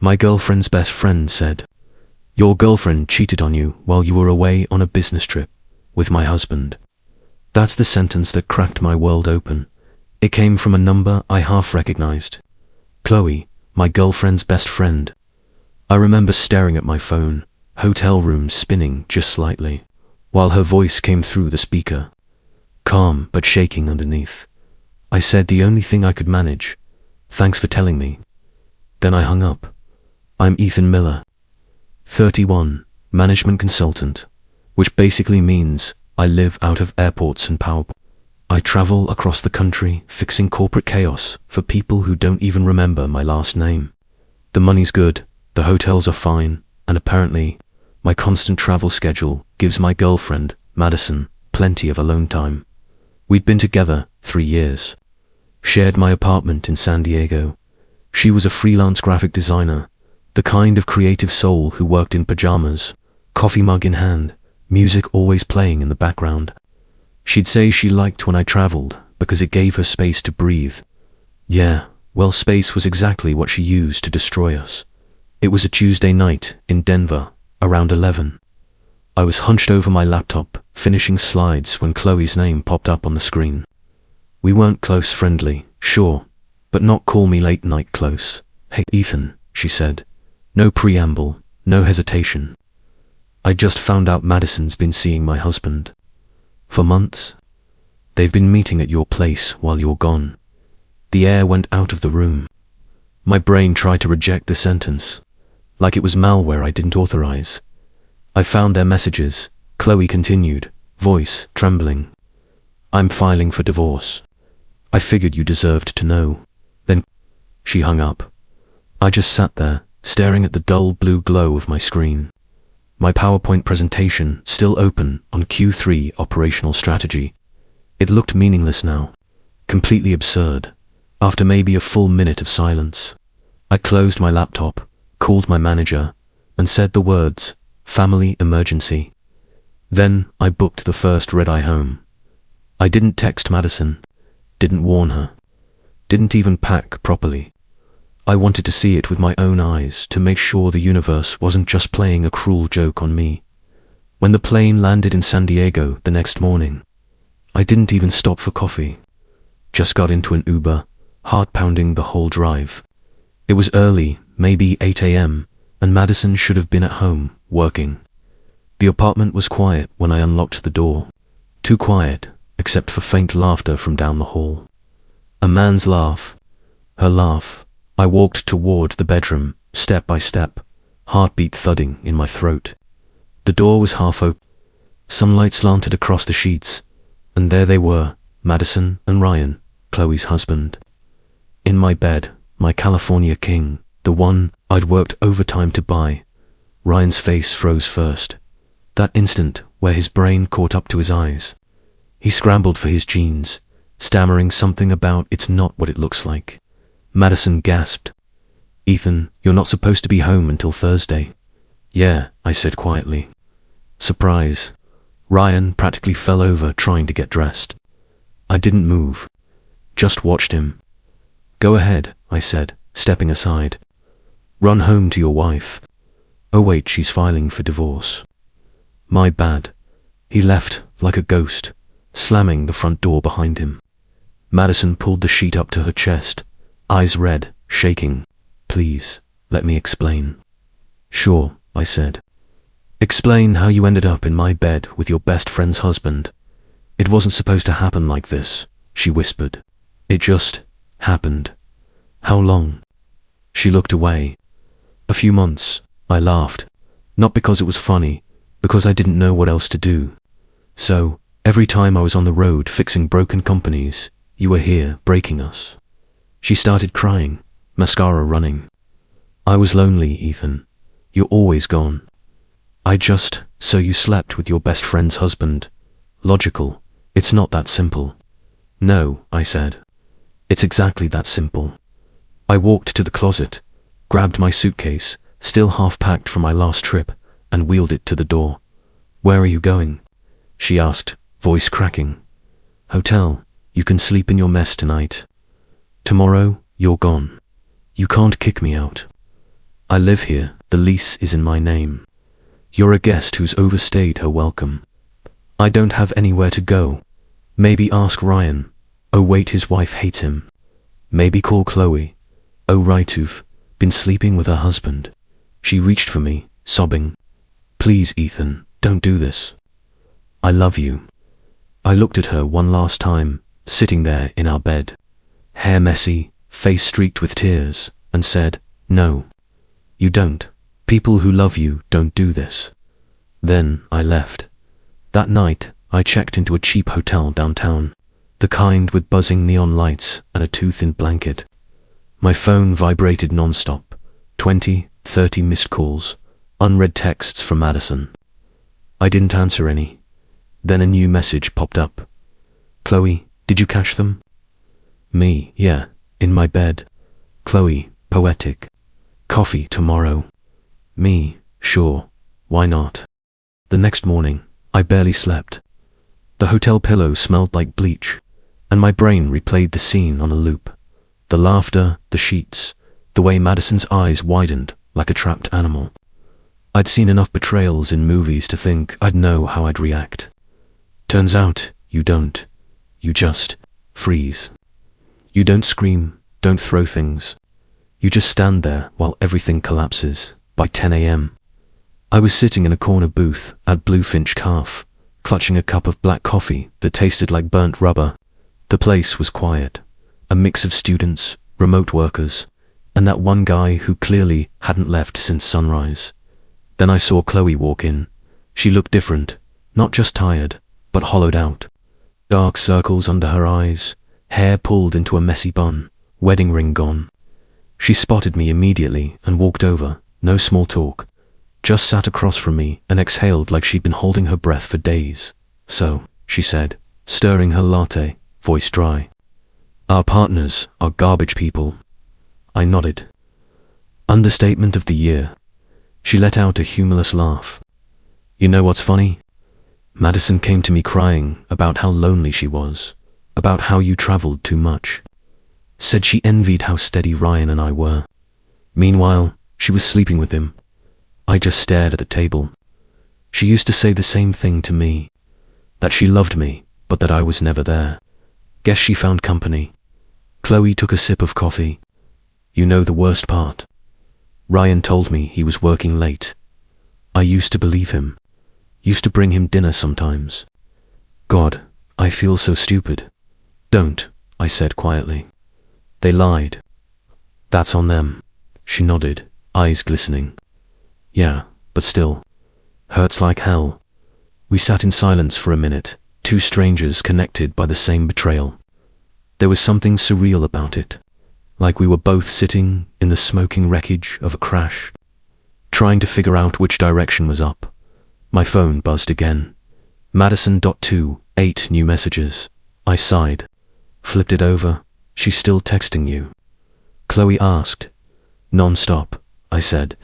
My girlfriend's best friend said, "Your girlfriend cheated on you while you were away on a business trip with my husband." That's the sentence that cracked my world open. It came from a number I half recognized. Qley, my girlfriend's best friend. I remember staring at my phone, hotel room spinning just slightly, while her voice came through the speaker, calm but shaking underneath. I said the only thing I could manage, "Thanks for telling me." Then I hung up. I'm Ethan Miller, 31, management consultant, which basically means I live out of airports and power. I travel across the country fixing corporate chaos for people who don't even remember my last name. The money's good, the hotels are fine, and apparently, my constant travel schedule gives my girlfriend, Madison, plenty of alone time. We'd been together 3 years. Shared my apartment in San Diego. She was a freelance graphic designer, the kind of creative soul who worked in pajamas, coffee mug in hand, music always playing in the background. She'd say she liked when I traveled because it gave her space to breathe. Yeah, well, space was exactly what she used to destroy us. It was a Tuesday night in Denver, around 11. I was hunched over my laptop, finishing slides when Qley's name popped up on the screen. We weren't close friendly, sure, but not call me late night close. "Hey, Ethan," she said. No preamble, no hesitation. "I just found out Madison's been seeing my husband. For months. They've been meeting at your place while you're gone." The air went out of the room. My brain tried to reject the sentence, like it was malware I didn't authorize. "I found their messages," Qley continued, voice trembling. "I'm filing for divorce. I figured you deserved to know." Then she hung up. I just sat there, staring at the dull blue glow of my screen. My PowerPoint presentation still open on Q3 operational strategy. It looked meaningless now, completely absurd. After maybe a full minute of silence, I closed my laptop, called my manager, and said the words, "Family emergency." Then I booked the first red-eye home. I didn't text Madison, didn't warn her, didn't even pack properly. I wanted to see it with my own eyes to make sure the universe wasn't just playing a cruel joke on me. When the plane landed in San Diego the next morning, I didn't even stop for coffee. Just got into an Uber, heart pounding the whole drive. It was early, maybe 8 a.m., and Madison should have been at home, working. The apartment was quiet when I unlocked the door. Too quiet, except for faint laughter from down the hall. A man's laugh. Her laugh. I walked toward the bedroom, step by step, heartbeat thudding in my throat. The door was half open. Sunlight slanted across the sheets, and there they were, Madison and Ryan, Qley's husband. In my bed, my California king, the one I'd worked overtime to buy. Ryan's face froze first. That instant where his brain caught up to his eyes. He scrambled for his jeans, stammering something about "it's not what it looks like." Madison gasped. "Ethan, you're not supposed to be home until Thursday." "Yeah," I said quietly. Surprise. Ryan practically fell over trying to get dressed. I didn't move. Just watched him. "Go ahead," I said, stepping aside. "Run home to your wife." "Oh wait, she's filing for divorce." My bad. He left like a ghost, slamming the front door behind him. Madison pulled the sheet up to her chest, eyes red, shaking. "Please, let me explain." "Sure," I said. "Explain how you ended up in my bed with your best friend's husband." "It wasn't supposed to happen like this," she whispered. "It just happened." "How long?" She looked away. "A few months," I laughed. Not because it was funny, because I didn't know what else to do. "So, every time I was on the road fixing broken companies, you were here breaking us." She started crying, mascara running. "I was lonely, Ethan. You're always gone." So you slept with your best friend's husband. Logical. It's not that simple." "No," I said. "It's exactly that simple." I walked to the closet, grabbed my suitcase, still half packed from my last trip, and wheeled it to the door. "Where are you going?" she asked, voice cracking. "Hotel. You can sleep in your mess tonight. Tomorrow, you're gone. You can't kick me out." I live here, the lease is in my name. You're a guest who's overstayed her welcome. I don't have anywhere to go. Maybe ask Ryan. Oh wait, his wife hates him. Maybe call Qley. Oh right, you've been sleeping with her husband. She reached for me, sobbing. Please, Ethan, don't do this. I love you. I looked at her one last time, sitting there in our bed, hair messy, face streaked with tears, and said, no, you don't. People who love you don't do this. Then I left. That night, I checked into a cheap hotel downtown, the kind with buzzing neon lights and a too-thin blanket. My phone vibrated non-stop, 20, 30 missed calls, unread texts from Madison. I didn't answer any. Then a new message popped up. Qley, did you catch them? Me, yeah, in my bed. Qley, poetic. Coffee tomorrow. Me, sure, why not? The next morning, I barely slept. The hotel pillow smelled like bleach, and my brain replayed the scene on a loop. The laughter, the sheets, the way Madison's eyes widened like a trapped animal. I'd seen enough betrayals in movies to think I'd know how I'd react. Turns out, you don't. You just freeze. You don't scream, don't throw things. You just stand there while everything collapses. By 10 a.m. I was sitting in a corner booth at Bluefinch Calf, clutching a cup of black coffee that tasted like burnt rubber. The place was quiet, a mix of students, remote workers, and that one guy who clearly hadn't left since sunrise. Then I saw Qley walk in. She looked different, not just tired, but hollowed out. Dark circles under her eyes, hair pulled into a messy bun, wedding ring gone. She spotted me immediately and walked over, no small talk, just sat across from me and exhaled like she'd been holding her breath for days. So, she said, stirring her latte, voice dry. Our partners are garbage people. I nodded. Understatement of the year. She let out a humorless laugh. You know what's funny? Madison came to me crying about how lonely she was, about how you traveled too much. Said she envied how steady Ryan and I were. Meanwhile, she was sleeping with him. I just stared at the table. She used to say the same thing to me, that she loved me, but that I was never there. Guess she found company. Qley took a sip of coffee. You know the worst part? Ryan told me he was working late. I used to believe him. Used to bring him dinner sometimes. God, I feel so stupid. Don't, I said quietly. They lied. That's on them. She nodded, eyes glistening. Yeah, but still. Hurts like hell. We sat in silence for a minute, two strangers connected by the same betrayal. There was something surreal about it, like we were both sitting in the smoking wreckage of a crash, trying to figure out which direction was up. My phone buzzed again. Madison.2, 8 new messages. I sighed. Flipped it over. She's still texting you. Qley asked. Non-stop, I said.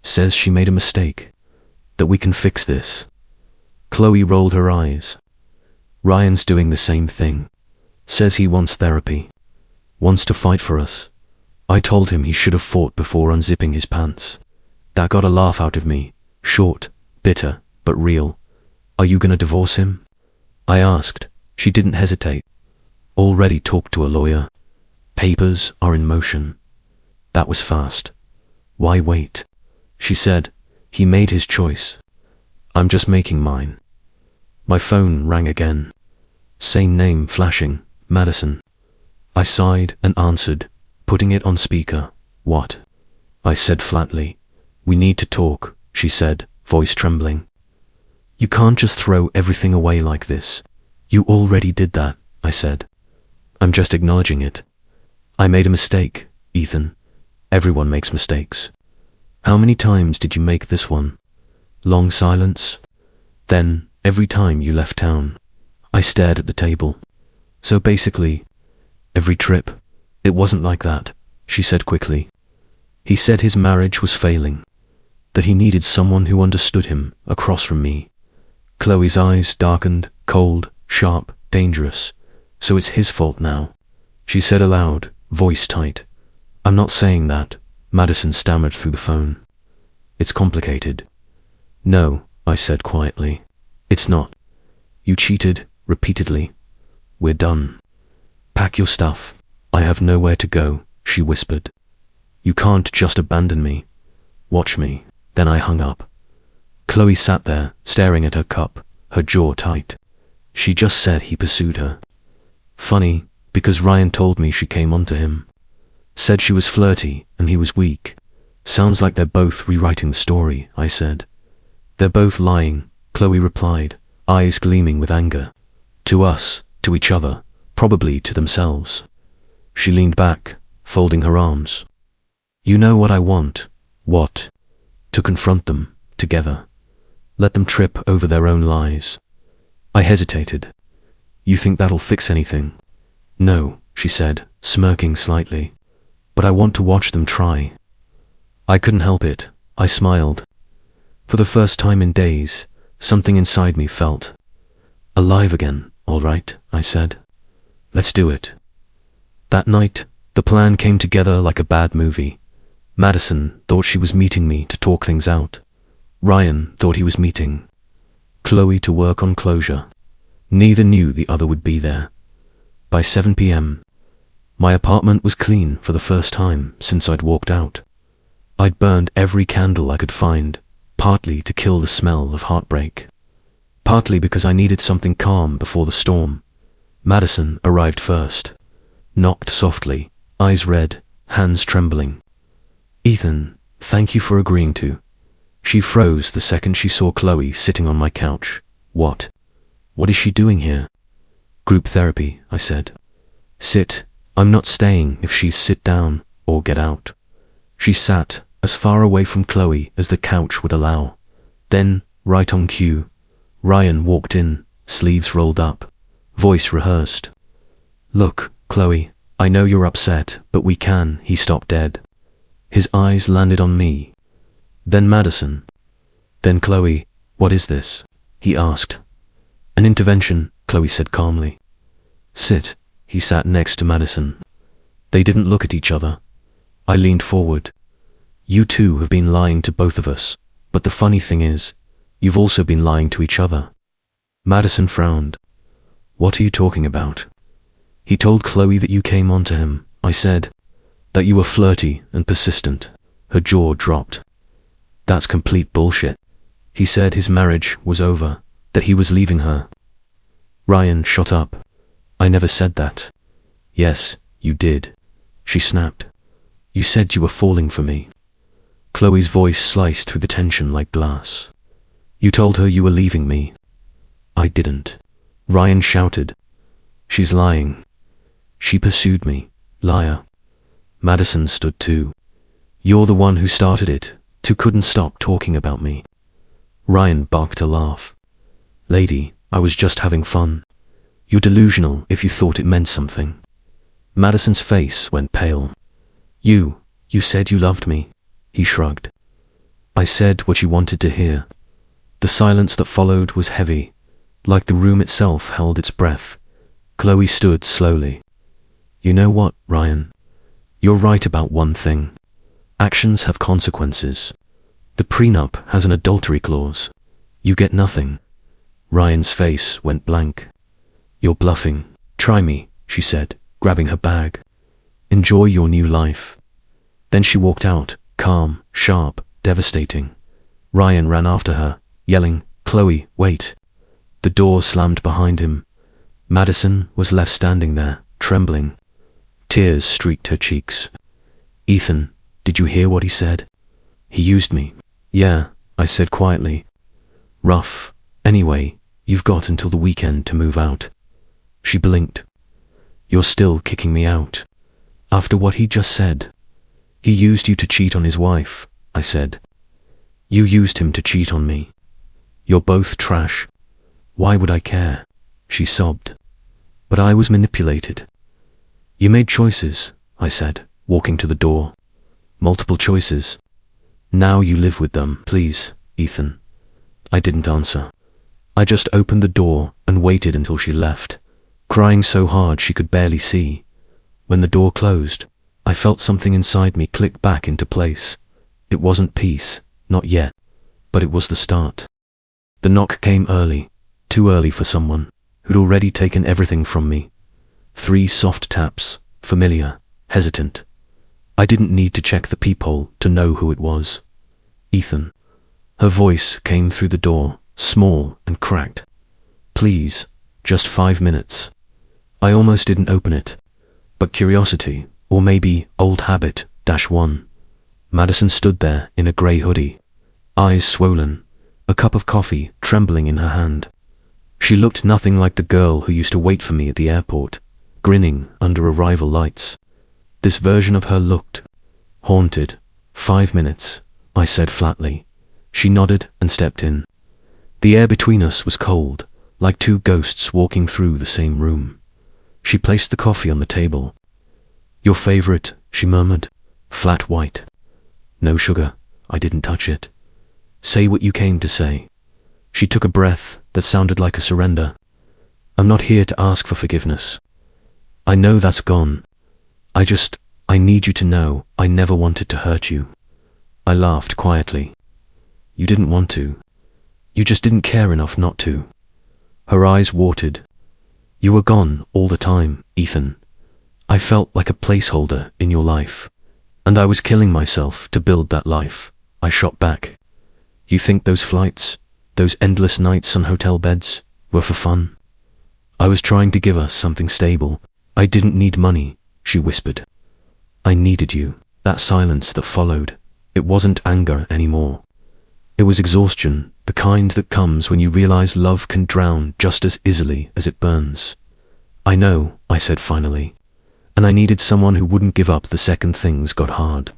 Says she made a mistake. That we can fix this. Qley rolled her eyes. Ryan's doing the same thing. Says he wants therapy. Wants to fight for us. I told him he should have fought before unzipping his pants. That got a laugh out of me. Short, bitter, but real. Are you gonna divorce him? I asked. She didn't hesitate. Already talked to a lawyer. Papers are in motion. That was fast. Why wait? She said. He made his choice. I'm just making mine. My phone rang again. Same name flashing, Madison. I sighed and answered, putting it on speaker. What? I said flatly. We need to talk, she said, voice trembling. You can't just throw everything away like this. You already did that, I said. I'm just acknowledging it. I made a mistake, Ethan. Everyone makes mistakes. How many times did you make this one? Long silence. Then, every time you left town. I stared at the table. So basically, every trip. It wasn't like that, she said quickly. He said his marriage was failing. That he needed someone who understood him, across from me. Qley's eyes darkened, cold, sharp, dangerous. So it's his fault now. She said aloud, voice tight. I'm not saying that, Madison stammered through the phone. It's complicated. No, I said quietly. It's not. You cheated, repeatedly. We're done. Pack your stuff. I have nowhere to go, she whispered. You can't just abandon me. Watch me. Then I hung up. Qley sat there, staring at her cup, her jaw tight. She just said he pursued her. Funny, because Ryan told me she came onto him. Said she was flirty and he was weak. Sounds like they're both rewriting the story, I said. They're both lying, Qley replied, eyes gleaming with anger. To us, to each other, probably to themselves. She leaned back, folding her arms. You know what I want. What? To confront them, together. Let them trip over their own lies. I hesitated. You think that'll fix anything? No, she said, smirking slightly. But I want to watch them try. I couldn't help it. I smiled. For the first time in days, something inside me felt alive again. All right, I said. Let's do it. That night, the plan came together like a bad movie. Madison thought she was meeting me to talk things out. Ryan thought he was meeting Qley to work on closure. Neither knew the other would be there. By 7 p.m., my apartment was clean for the first time since I'd walked out. I'd burned every candle I could find, partly to kill the smell of heartbreak. Partly because I needed something calm before the storm. Madison arrived first. Knocked softly, eyes red, hands trembling. Ethan, thank you for agreeing to. She froze the second she saw Qley sitting on my couch. What? What is she doing here? Group therapy, I said. Sit. I'm not staying if she's sit down or get out. She sat as far away from Qley as the couch would allow. Then, right on cue, Ryan walked in, sleeves rolled up, voice rehearsed. Look, Qley, I know you're upset, but we can. He stopped dead. His eyes landed on me. Then Madison. Then Qley. What is this? He asked. An intervention, Qley said calmly. Sit. He sat next to Madison. They didn't look at each other. I leaned forward. You two have been lying to both of us, but the funny thing is, you've also been lying to each other. Madison frowned. What are you talking about? He told Qley that you came onto him, I said. That you were flirty and persistent. Her jaw dropped. That's complete bullshit. He said his marriage was over, that he was leaving her. Ryan shot up. I never said that. Yes, you did. She snapped. You said you were falling for me. Qley's voice sliced through the tension like glass. You told her you were leaving me. I didn't. Ryan shouted. She's lying. She pursued me. Liar. Madison stood too. You're the one who started it, who couldn't stop talking about me. Ryan barked a laugh. Lady, I was just having fun. You're delusional if you thought it meant something. Madison's face went pale. You said you loved me. He shrugged. I said what you wanted to hear. The silence that followed was heavy, like the room itself held its breath. Qley stood slowly. You know what, Ryan? You're right about one thing. Actions have consequences. The prenup has an adultery clause. You get nothing. Ryan's face went blank. You're bluffing. Try me, she said, grabbing her bag. Enjoy your new life. Then she walked out, calm, sharp, devastating. Ryan ran after her, yelling, Qley, wait. The door slammed behind him. Madison was left standing there, trembling. Tears streaked her cheeks. Ethan, did you hear what he said? He used me. Yeah, I said quietly. Rough. Anyway, you've got until the weekend to move out. She blinked. You're still kicking me out. After what he just said. He used you to cheat on his wife, I said. You used him to cheat on me. You're both trash. Why would I care? She sobbed. But I was manipulated. You made choices, I said, walking to the door. Multiple choices. Now you live with them, please, Ethan. I didn't answer. I just opened the door and waited until she left, crying so hard she could barely see. When the door closed, I felt something inside me click back into place. It wasn't peace, not yet, but it was the start. The knock came early, too early for someone who'd already taken everything from me. 3 soft taps, familiar, hesitant. I didn't need to check the peephole to know who it was. Ethan. Her voice came through the door, small and cracked. Please, just 5 minutes. I almost didn't open it, but curiosity, or maybe old habit, -1. Madison stood there in a grey hoodie, eyes swollen, a cup of coffee trembling in her hand. She looked nothing like the girl who used to wait for me at the airport, grinning under arrival lights. This version of her looked haunted. 5 minutes, I said flatly. She nodded and stepped in. The air between us was cold, like 2 ghosts walking through the same room. She placed the coffee on the table. Your favorite, she murmured, flat white. No sugar, I didn't touch it. Say what you came to say. She took a breath that sounded like a surrender. I'm not here to ask for forgiveness. I know that's gone. I need you to know I never wanted to hurt you. I laughed quietly. You didn't want to. You just didn't care enough not to. Her eyes watered. You were gone all the time, Ethan. I felt like a placeholder in your life, and I was killing myself to build that life. I shot back. You think those flights, those endless nights on hotel beds, were for fun? I was trying to give us something stable. I didn't need money, she whispered. I needed you. That silence that followed, it wasn't anger anymore. It was exhaustion, the kind that comes when you realize love can drown just as easily as it burns. I know, I said finally, and I needed someone who wouldn't give up the second things got hard.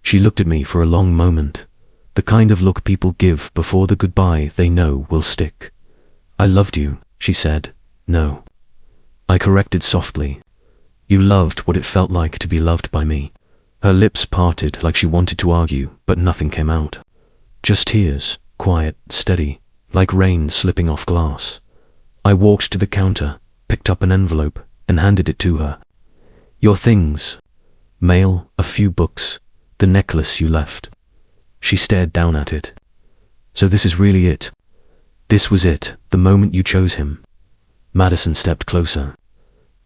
She looked at me for a long moment, the kind of look people give before the goodbye they know will stick. I loved you, she said. No. I corrected softly. You loved what it felt like to be loved by me. Her lips parted like she wanted to argue, but nothing came out. Just tears, quiet, steady, like rain slipping off glass. I walked to the counter, picked up an envelope, and handed it to her. Your things. Mail, a few books, the necklace you left. She stared down at it. So this is really it. This was it, the moment you chose him. Madison stepped closer.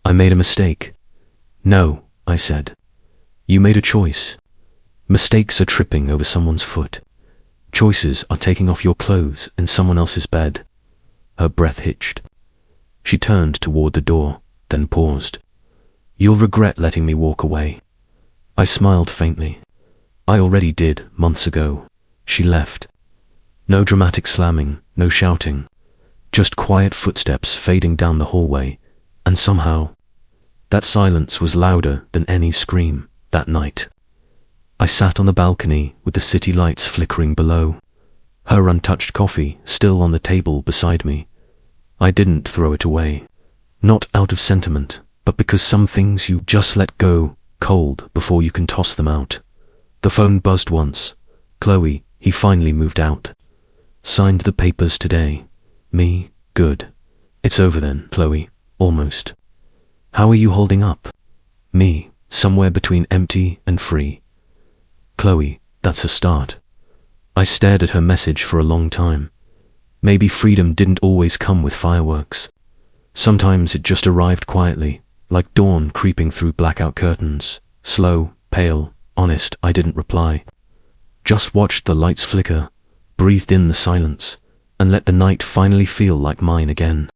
I made a mistake. No, I said. You made a choice. Mistakes are tripping over someone's foot. Choices are taking off your clothes in someone else's bed. Her breath hitched. She turned toward the door, then paused. You'll regret letting me walk away. I smiled faintly. I already did, months ago. She left. No dramatic slamming, no shouting. Just quiet footsteps fading down the hallway, and somehow, that silence was louder than any scream that night. I sat on the balcony with the city lights flickering below, her untouched coffee still on the table beside me. I didn't throw it away, not out of sentiment, but because some things you just let go cold before you can toss them out. The phone buzzed once. Qley, he finally moved out. Signed the papers today. Me, good. It's over then, Qley, almost. How are you holding up? Me, somewhere between empty and free. Qley, that's a start. I stared at her message for a long time. Maybe freedom didn't always come with fireworks. Sometimes it just arrived quietly, like dawn creeping through blackout curtains. Slow, pale, honest. I didn't reply. Just watched the lights flicker, breathed in the silence, and let the night finally feel like mine again.